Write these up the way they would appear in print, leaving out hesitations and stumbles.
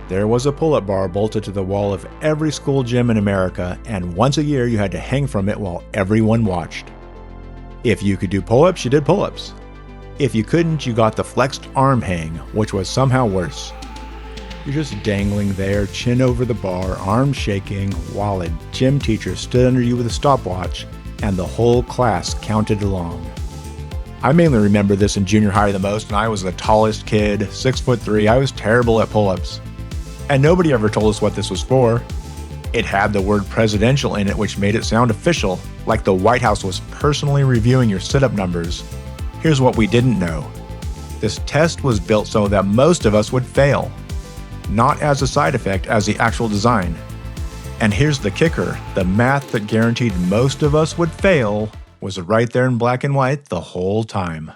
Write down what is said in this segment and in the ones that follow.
There was a pull-up bar bolted to the wall of every school gym in America, and once a year you had to hang from it while everyone watched. If you could do pull-ups, you did pull-ups. If you couldn't, you got the flexed arm hang, which was somehow worse. You're just dangling there, chin over the bar, arms shaking, while a gym teacher stood under you with a stopwatch, and the whole class counted along. I mainly remember this in junior high the most, and I was the tallest kid, 6'3". I was terrible at pull-ups. And nobody ever told us what this was for. It had the word presidential in it, which made it sound official, like the White House was personally reviewing your sit-up numbers. Here's what we didn't know. This test was built so that most of us would fail. Not as a side effect, as the actual design. And here's the kicker, the math that guaranteed most of us would fail was right there in black and white the whole time.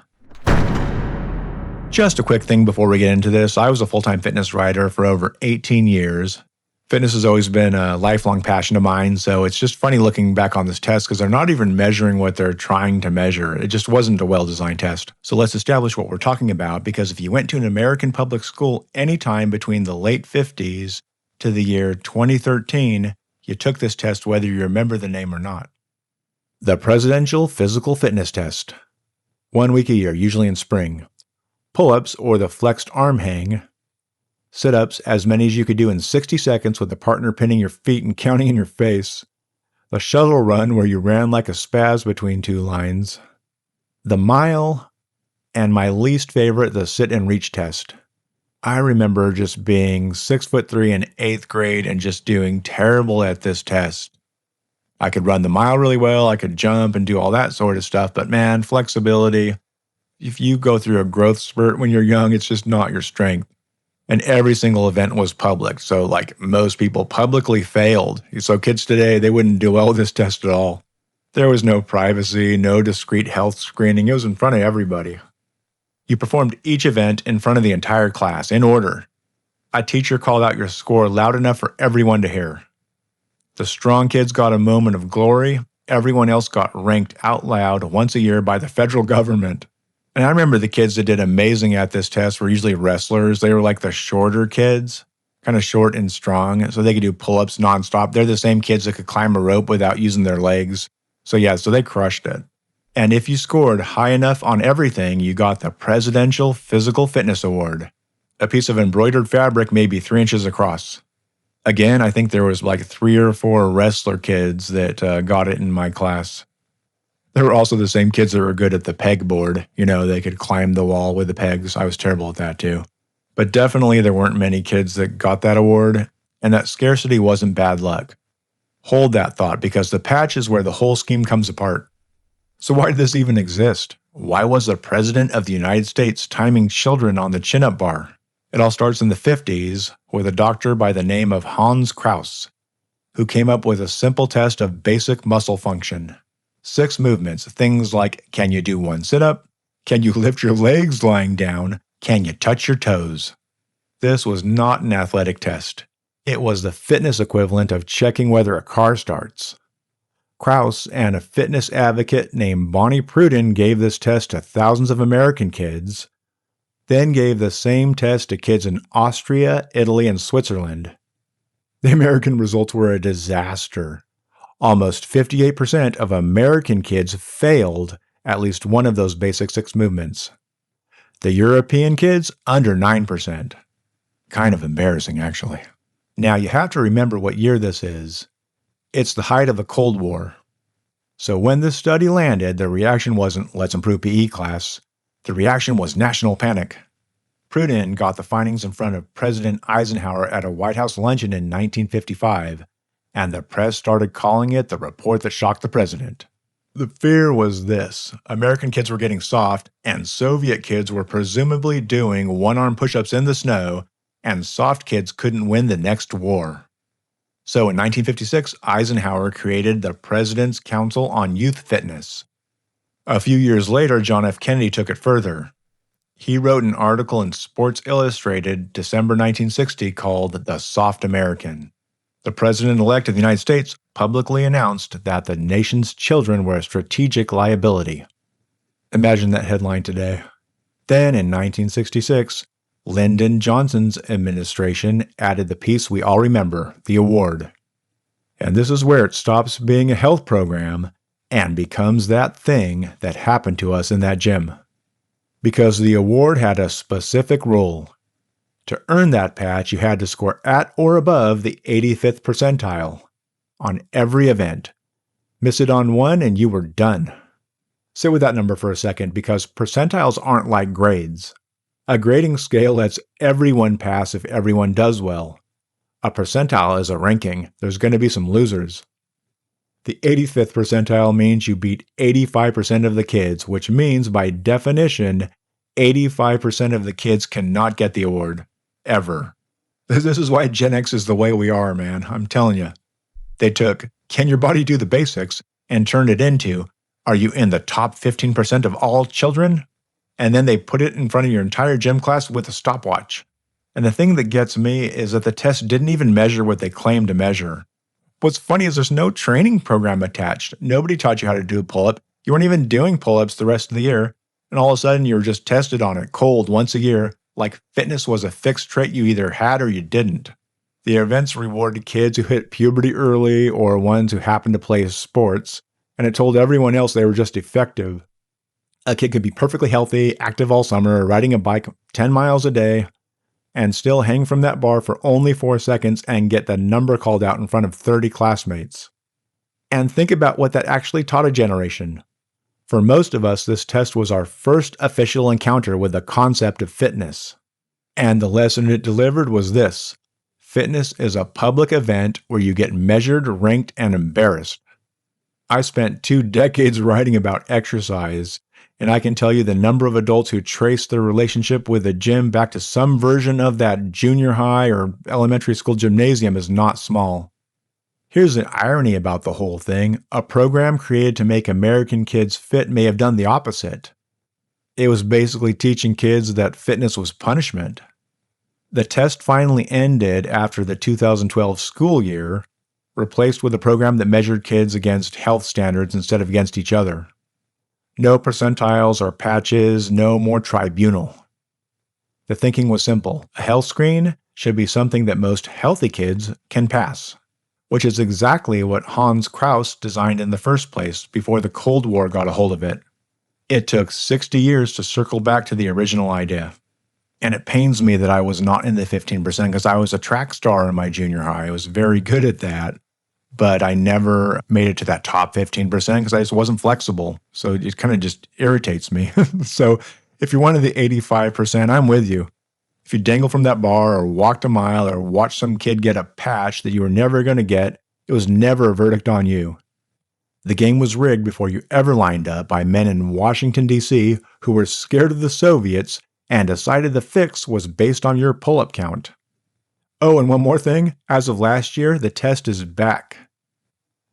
Just a quick thing before we get into this, I was a full-time fitness writer for over 18 years. Fitness has always been a lifelong passion of mine, so it's just funny looking back on this test because they're not even measuring what they're trying to measure. It just wasn't a well-designed test. So let's establish what we're talking about, because if you went to an American public school anytime between the late 50s to the year 2013, you took this test whether you remember the name or not. The Presidential Physical Fitness Test. 1 week a year, usually in spring. Pull-ups, or the flexed arm hang. Sit-ups, as many as you could do in 60 seconds with a partner pinning your feet and counting in your face. The shuttle run, where you ran like a spaz between two lines. The mile, and my least favorite, the sit and reach test. I remember just being 6'3" in 8th grade and just doing terrible at this test. I could run the mile really well, I could jump and do all that sort of stuff, but man, flexibility, if you go through a growth spurt when you're young, it's just not your strength. And every single event was public, so like most people publicly failed. So kids today, they wouldn't do well with this test at all. There was no privacy, no discreet health screening, it was in front of everybody. You performed each event in front of the entire class, in order. A teacher called out your score loud enough for everyone to hear. The strong kids got a moment of glory. Everyone else got ranked out loud once a year by the federal government. And I remember the kids that did amazing at this test were usually wrestlers. They were like the shorter kids, kind of short and strong, so they could do pull-ups nonstop. They're the same kids that could climb a rope without using their legs. So they crushed it. And if you scored high enough on everything, you got the Presidential Physical Fitness Award. A piece of embroidered fabric maybe 3 inches across. Again, I think there was like 3 or 4 wrestler kids that got it in my class. There were also the same kids that were good at the pegboard. They could climb the wall with the pegs. I was terrible at that too. But definitely there weren't many kids that got that award, and that scarcity wasn't bad luck. Hold that thought, because the patch is where the whole scheme comes apart. So why did this even exist? Why was the President of the United States timing children on the chin-up bar? It all starts in the 50s with a doctor by the name of Hans Krauss, who came up with a simple test of basic muscle function. 6 movements, things like, can you do 1 sit-up? Can you lift your legs lying down? Can you touch your toes? This was not an athletic test. It was the fitness equivalent of checking whether a car starts. Krauss and a fitness advocate named Bonnie Pruden gave this test to thousands of American kids, then gave the same test to kids in Austria, Italy, and Switzerland. The American results were a disaster. Almost 58% of American kids failed at least one of those basic 6 movements. The European kids, under 9%. Kind of embarrassing, actually. Now, you have to remember what year this is. It's the height of the Cold War. So when this study landed, the reaction wasn't, let's improve PE class. The reaction was national panic. Pruden got the findings in front of President Eisenhower at a White House luncheon in 1955, and the press started calling it the report that shocked the president. The fear was this: American kids were getting soft, and Soviet kids were presumably doing one-arm push-ups in the snow, and soft kids couldn't win the next war. So in 1956, Eisenhower created the President's Council on Youth Fitness. A few years later, John F. Kennedy took it further. He wrote an article in Sports Illustrated, December 1960, called The Soft American. The President-elect of the United States publicly announced that the nation's children were a strategic liability. Imagine that headline today. Then, in 1966, Lyndon Johnson's administration added the piece we all remember, the award. And this is where it stops being a health program and becomes that thing that happened to us in that gym. Because the award had a specific rule. To earn that patch, you had to score at or above the 85th percentile on every event. Miss it on one and you were done. Sit with that number for a second because percentiles aren't like grades. A grading scale lets everyone pass if everyone does well. A percentile is a ranking. There's going to be some losers. The 85th percentile means you beat 85% of the kids, which means by definition, 85% of the kids cannot get the award. Ever. This is why Gen X is the way we are, man. I'm telling you. They took, can your body do the basics, and turned it into, are you in the top 15% of all children? And then they put it in front of your entire gym class with a stopwatch. And the thing that gets me is that the test didn't even measure what they claimed to measure. What's funny is there's no training program attached. Nobody taught you how to do a pull-up. You weren't even doing pull-ups the rest of the year. And all of a sudden, you were just tested on it cold once a year, like fitness was a fixed trait you either had or you didn't. The events rewarded kids who hit puberty early or ones who happened to play sports, and it told everyone else they were just effective. A kid could be perfectly healthy, active all summer, riding a bike 10 miles a day, and still hang from that bar for only 4 seconds and get the number called out in front of 30 classmates. And think about what that actually taught a generation. For most of us, this test was our first official encounter with the concept of fitness. And the lesson it delivered was this: fitness is a public event where you get measured, ranked, and embarrassed. I spent 2 decades writing about exercise, and I can tell you the number of adults who trace their relationship with the gym back to some version of that junior high or elementary school gymnasium is not small. Here's the irony about the whole thing. A program created to make American kids fit may have done the opposite. It was basically teaching kids that fitness was punishment. The test finally ended after the 2012 school year, replaced with a program that measured kids against health standards instead of against each other. No percentiles or patches, no more tribunal. The thinking was simple. A health screen should be something that most healthy kids can pass, which is exactly what Hans Kraus designed in the first place before the Cold War got a hold of it. It took 60 years to circle back to the original idea. And it pains me that I was not in the 15% because I was a track star in my junior high. I was very good at that, but I never made it to that top 15% because I just wasn't flexible. So it kind of just irritates me. So if you're one of the 85%, I'm with you. If you dangle from that bar or walked a mile or watched some kid get a patch that you were never going to get, it was never a verdict on you. The game was rigged before you ever lined up by men in Washington, D.C. who were scared of the Soviets and decided the fix was based on your pull-up count. Oh, and one more thing. As of last year, the test is back.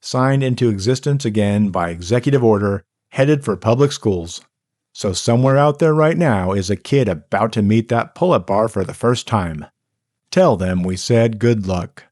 Signed into existence again by executive order, headed for public schools. So somewhere out there right now is a kid about to meet that pull-up bar for the first time. Tell them we said good luck.